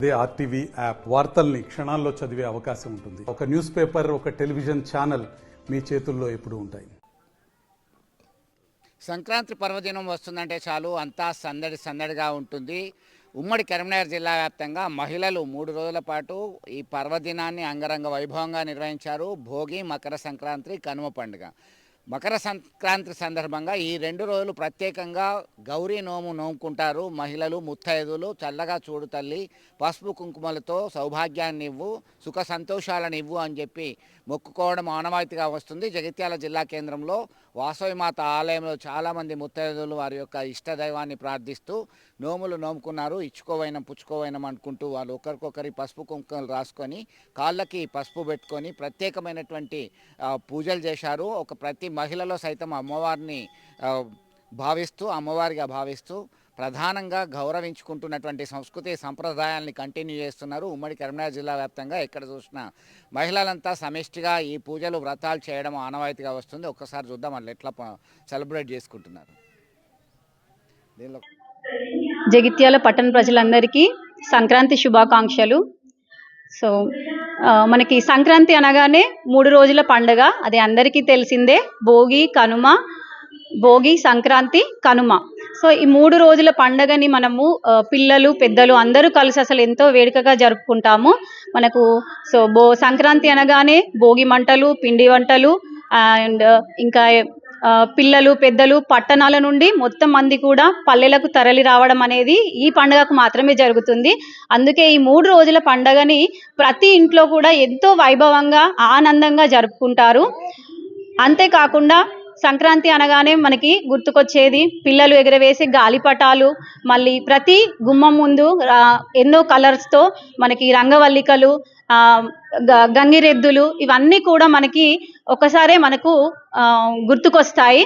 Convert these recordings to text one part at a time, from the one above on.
అదే RTV app వార్తల్ని క్షణాల్లో చదివే అవకాశం ఉంటుంది. ఒక న్యూస్ పేపర్, ఒక టెలివిజన్ ఛానల్ మీ చేతుల్లో ఎప్పుడూ ఉంటాయి. సంక్రాంతి పర్వదినం వస్తుందంటే చాలు అంతా సందడిగా ఉంటుంది. ఉమ్మడి కరీంనగర్ జిల్లా వ్యాప్తంగా మహిళలు 3 రోజుల పాటు ఈ పర్వదినాన్ని అంగరంగ వైభవంగా నిర్వహించారు. భోగి, మకర సంక్రాంతి, కనుమ పండుగ. మకర సంక్రాంతి సందర్భంగా ఈ 2 రోజులు ప్రత్యేకంగా గౌరీ నోము నోముకుంటారు. మహిళలు, ముత్తైదులు చల్లగా చూడు తల్లి, పసుపు కుంకుమలతో సౌభాగ్యాన్ని ఇవ్వు, సుఖ సంతోషాలను ఇవ్వు అని చెప్పి మొక్కుకోవడం ఆనవాయితీగా వస్తుంది. జగిత్యాల జిల్లా కేంద్రంలో వాసవిమాత ఆలయంలో చాలామంది ముత్తైదులు వారి యొక్క ఇష్టదైవాన్ని ప్రార్థిస్తూ నోములు నోముకున్నారు. ఇచ్చుకోవైనం పుచ్చుకోవైనం అనుకుంటూ వాళ్ళు ఒకరికొకరి పసుపు కుంకుమలు రాసుకొని కాళ్ళకి పసుపు పెట్టుకొని ప్రత్యేకమైనటువంటి పూజలు చేశారు. ప్రతి మహిళలో సైతం అమ్మవారిని అమ్మవారిగా భావిస్తూ ప్రధానంగా గౌరవించుకుంటున్నటువంటి సంస్కృతి సంప్రదాయాల్ని కంటిన్యూ చేస్తున్నారు. ఉమ్మడి కరీంనగర్ జిల్లా వ్యాప్తంగా ఎక్కడ చూసినా మహిళలంతా సమిష్టిగా ఈ పూజలు వ్రతాలు చేయడం ఆనవాయితీగా వస్తుంది. ఒక్కసారి చూద్దాం వాళ్ళు ఎట్లా సెలబ్రేట్ చేసుకుంటున్నారు. దీనిలో జగిత్యాల పట్టణ ప్రజలందరికీ సంక్రాంతి శుభాకాంక్షలు. సో మనకి సంక్రాంతి అనగానే 3 రోజుల పండుగ, అది అందరికీ తెలిసిందే. భోగి, సంక్రాంతి, కనుమ. సో ఈ 3 రోజుల పండుగని మనము పిల్లలు, పెద్దలు అందరూ కలిసి అసలు ఎంతో వేడుకగా జరుపుకుంటాము. మనకు సంక్రాంతి అనగానే భోగి మంటలు, పిండి వంటలు, అండ్ ఇంకా పిల్లలు, పెద్దలు పట్టణాల నుండి మొత్తం మంది కూడా పల్లెలకు తరలి రావడం అనేది ఈ పండుగకు మాత్రమే జరుగుతుంది. అందుకే ఈ 3 రోజుల పండుగని ప్రతి ఇంట్లో కూడా ఎంతో వైభవంగా, ఆనందంగా జరుపుకుంటారు. అంతేకాకుండా సంక్రాంతి అనగానే మనకి గుర్తుకొచ్చేది పిల్లలు ఎగరవేసే గాలిపటాలు, మళ్ళీ ప్రతి గుమ్మం ముందు ఎన్నో కలర్స్తో మనకి రంగవల్లికలు, గంగిరెద్దులు, ఇవన్నీ కూడా మనకి ఒకసారే మనకు గుర్తుకొస్తాయి.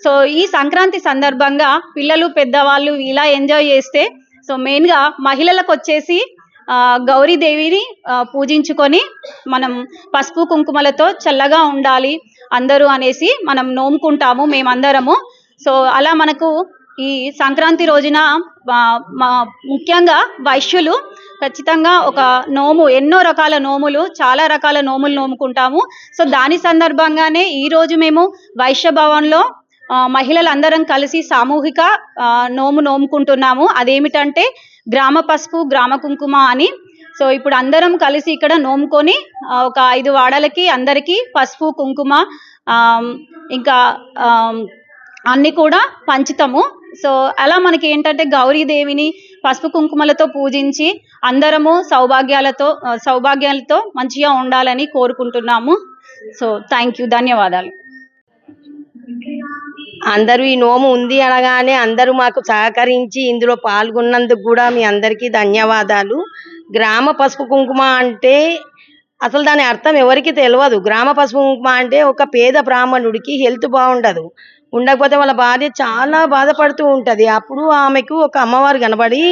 సో ఈ సంక్రాంతి సందర్భంగా పిల్లలు, పెద్దవాళ్ళు ఇలా ఎంజాయ్ చేస్తే, సో మెయిన్గా మహిళలకు వచ్చేసి గౌరీదేవిని పూజించుకొని మనం పసుపు కుంకుమలతో చల్లగా ఉండాలి అందరూ అనేసి మనం నోముకుంటాము మేమందరము. సో అలా మనకు ఈ సంక్రాంతి రోజున ముఖ్యంగా వైశ్యులు ఖచ్చితంగా ఒక నోము, ఎన్నో రకాల నోములు, చాలా రకాల నోములు నోముకుంటాము. సో దాని సందర్భంగానే ఈరోజు మేము వైశ్య భవన్లో మహిళలందరం కలిసి సామూహిక నోముకుంటున్నాము. అదేమిటంటే గ్రామ పసుపు, గ్రామ కుంకుమ అని. సో ఇప్పుడు అందరం కలిసి ఇక్కడ నోముకొని ఒక 5 వాడలకి అందరికీ పసుపు, కుంకుమ ఇంకా అన్నీ కూడా పంచుతాము. సో అలా మనకి ఏంటంటే గౌరీదేవిని పసుపు కుంకుమలతో పూజించి అందరము సౌభాగ్యాలతో మంచిగా ఉండాలని కోరుకుంటున్నాము. సో థ్యాంక్ యూ, ధన్యవాదాలు. అందరూ ఈ నోము ఉంది అనగానే అందరూ మాకు సహకరించి ఇందులో పాల్గొన్నందుకు కూడా మీ అందరికీ ధన్యవాదాలు. గ్రామ పసుపు కుంకుమ అంటే అసలు దాని అర్థం ఎవరికి తెలియదు. గ్రామ పసుపు కుంకుమ అంటే ఒక పేద బ్రాహ్మణుడికి హెల్త్ బాగుండదు, ఉండకపోతే వాళ్ళ భార్య చాలా బాధపడుతూ ఉంటుంది. అప్పుడు ఆమెకు ఒక అమ్మవారు కనబడి,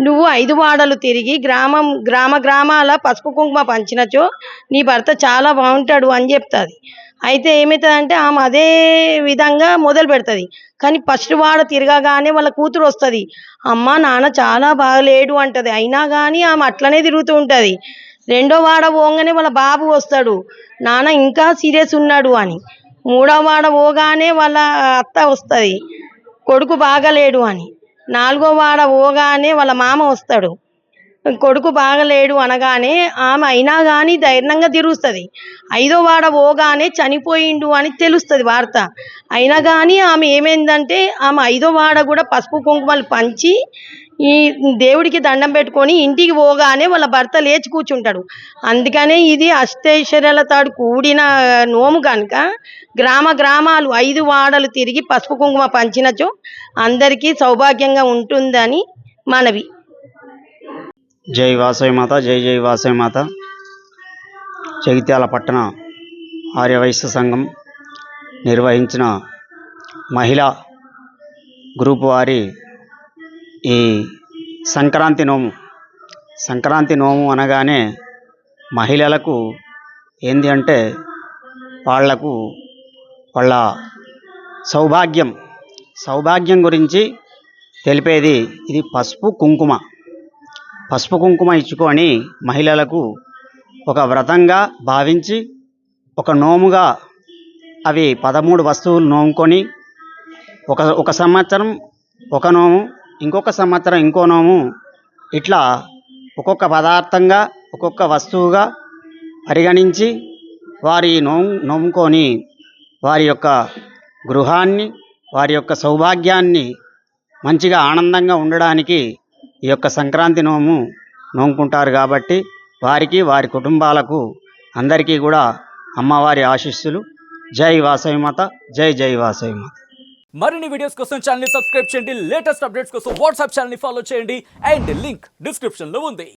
నువ్వు 5 వాడలు తిరిగి గ్రామాల పసుపు కుంకుమ పంచినచో నీ భర్త చాలా బాగుంటాడు అని చెప్తుంది. అయితే ఏమవుతుందంటే ఆమె అదే విధంగా మొదలు పెడుతుంది. కానీ ఫస్ట్ వాడ తిరగగానే వాళ్ళ కూతురు వస్తుంది, అమ్మ నాన్న చాలా బాగలేడు అంటది. అయినా కానీ ఆమె అట్లనే తిరుగుతూ ఉంటుంది. 2వ వాడ పోగానే వాళ్ళ బాబు వస్తాడు, నాన్న ఇంకా సీరియస్ ఉన్నాడు అని. 3వ వాడ పోగానే వాళ్ళ అత్త వస్తుంది, కొడుకు బాగలేడు అని. 4వ వాడ పోగానే వాళ్ళ మామ వస్తాడు, కొడుకు బాగలేడు అనగానే ఆమె అయినా కానీ ధైర్యంగా తిరుగుతుంది. 5వ వాడ పోగానే చనిపోయిండు అని తెలుస్తుంది వార్త. అయినా కానీ ఆమె ఏమైందంటే ఆమె 5వ వాడ కూడా పసుపు కుంకుమలు పంచి ఈ దేవుడికి దండం పెట్టుకొని ఇంటికి పోగానే వాళ్ళ భర్త లేచి కూర్చుంటాడు. అందుకనే ఇది అష్టైశ్వర్యాలతో కూడిన నోము కనుక గ్రామాలు 5 వాడలు తిరిగి పసుపు కుంకుమ పంచినచో అందరికీ సౌభాగ్యంగా ఉంటుందని మనవి. జై వాసవిమాత, జై వాసవిమాత. జగిత్యాల పట్టణ ఆర్యవైశ్య సంఘం నిర్వహించిన మహిళా గ్రూపు వారి ఈ సంక్రాంతి నోము అనగానే మహిళలకు ఏంది అంటే వాళ్లకు వాళ్ళ సౌభాగ్యం గురించి తెలిపేది ఇది పసుపు కుంకుమ. పసుపు కుంకుమ ఇచ్చుకొని మహిళలకు ఒక వ్రతంగా భావించి ఒక నోముగా అవి 13 వస్తువులు నోముకొని ఒక సంవత్సరం ఒక నోము, ఇంకొక సంవత్సరం ఇంకో నోము, ఇట్లా ఒక్కొక్క పదార్థంగా ఒక్కొక్క వస్తువుగా పరిగణించి వారి నోముకొని వారి యొక్క గృహాన్ని వారి యొక్క సౌభాగ్యాన్ని మంచిగా ఆనందంగా ఉండడానికి ఈ యొక్క సంక్రాంతి నోముకుంటారు. కాబట్టి వారికి వారి కుటుంబాలకు అందరికీ కూడా అమ్మవారి ఆశీస్సులు. జై వాసవి మాత, జై జై వాసవి మాత. మరిన్ని వీడియోస్ కోసం ఛానల్ ని సబ్స్క్రైబ్ చేయండి. లేటెస్ట్ అప్డేట్స్ కోసం వాట్సాప్ ఛానల్ ని ఫాలో చేయండి. అండ్ లింక్ డిస్క్రిప్షన్ లో ఉంది.